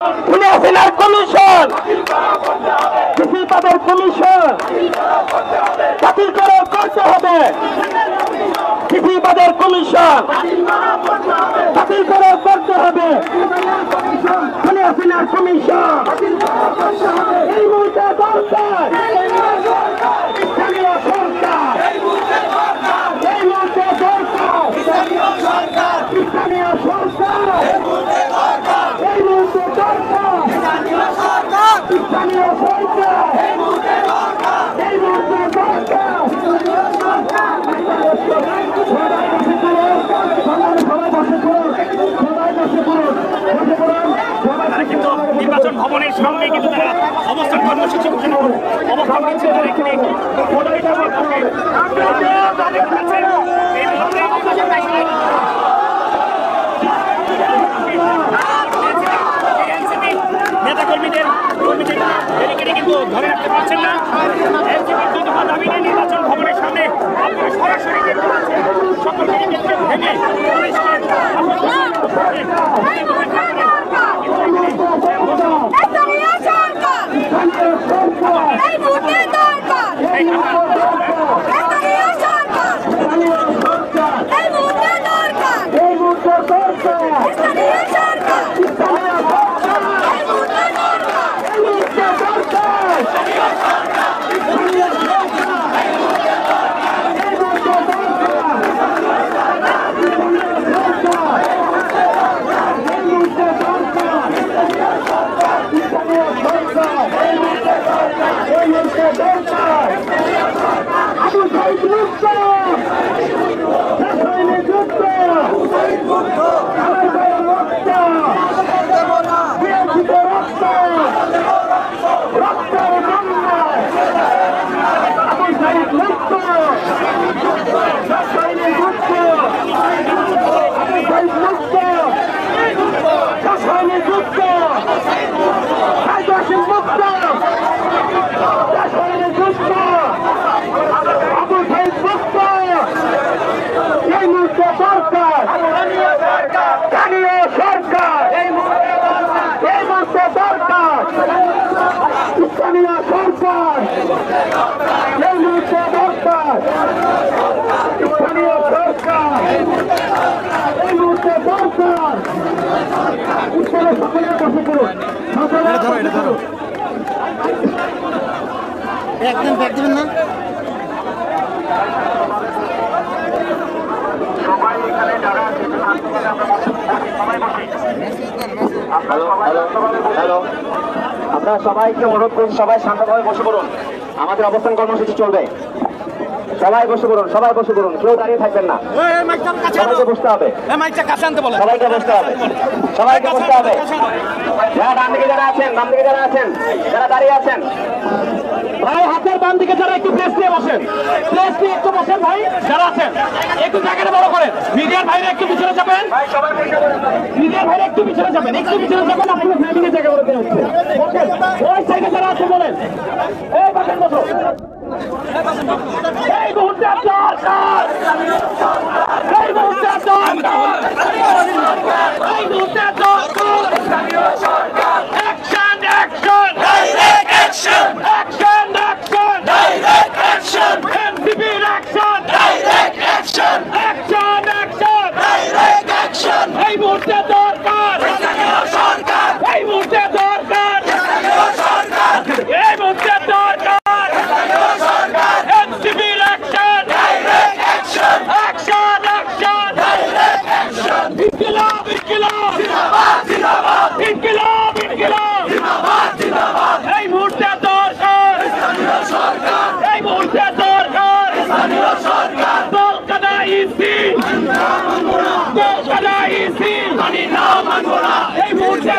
হাসিনার commission, কৃষিপাদের commission বাতিল করে করতে হবে। কৃষিপাদের কমিশন বাতিল করে করতে হবে। হাসিনার কমিশন এই মুহূর্তে দরকার। স্থানীয় সরকার এই মুহূর্তে দরকার। স্থানীয় সরকার এই মুহূর্তে দরকার। স্থানীয় সরকার এই মুহূর্তে দরকার। কিন্তু নির্বাচন ভবনের সামনে কিন্তু তারা অবস্থান কর্মসূচি ঘোষণা করে অবস্থান নিচ্ছে। তারা এখানে নেতা কর্মীদের কিন্তু ধরে রাখতে পারছেন না। দাবি নিয়ে নির্বাচন ভবনের সামনে আপনারা সরাসরি দেখতে পাচ্ছেন। সকল ভেঙে একদম ব্যাগ দেবেন না। আপনারা সবাইকে অনুরোধ করুন, সবাই শান্তভাবে বসে পড়ুন। আমাদের অবস্থান কর্মসূচি চলবে। সবাই বসে পড়ুন, সবাই বসে পড়ুন, কেউ দাঁড়িয়ে থাকবেন না। সবাইকে বসতে হবে, সবাইকে বসতে হবে, সবাইকে বসতে হবে। যারা ডান দিকে যারা আছেন, বাম দিকে যারা আছেন, যারা দাঁড়িয়ে আছেন, ভাই হাতের বাম দিকে যারা একটু প্লেস নিয়ে বসেন, প্লেস নিয়ে একটু বসেন। ভাই যারা আছেন একটু জায়গাটা বড় করেন। মিডিয়ার ভাইরা একটু পিছনে যাবেন, মিডিয়ার ভাইরা একটু পিছনে যাবেন, একটু পিছনে যাবেন। আপনাদের ফ্যামিলির জায়গা বড় করে হচ্ছে। ওই সাইডে যারা আছে বলেন, এই পাশের বসো। এই মুহূর্তে দরকার, এই মুহূর্তে দরকার, এই মুহূর্তে দরকার স্থানীয় সরকার। Action, action, direct action, action, action, direct action, এনসিপির action, direct action, action, action, direct action. এই মুহূর্তে দরকার স্থানীয় সরকার, এই মুহূর্তে দরকার স্থানীয় সরকার, এই মুহূর্তে দরকার স্থানীয় সরকার। এনসিপির action, direct action, action, action, direct action. ইনকিলাব, ইনকিলাব, জিন্দাবাদ, জিন্দাবাদ, ইনকিলাব, ইনকিলাব, জিন্দাবাদ, জিন্দাবাদ। এই মুহূর্তে দরকার স্থানীয় সরকার, এই মুহূর্তে দরকার স্থানীয় সরকার। কলকাতা ইসি মানি না, মানবো না, কলকাতা ইসি মানি না, মানবো না। এই মুহূর্তে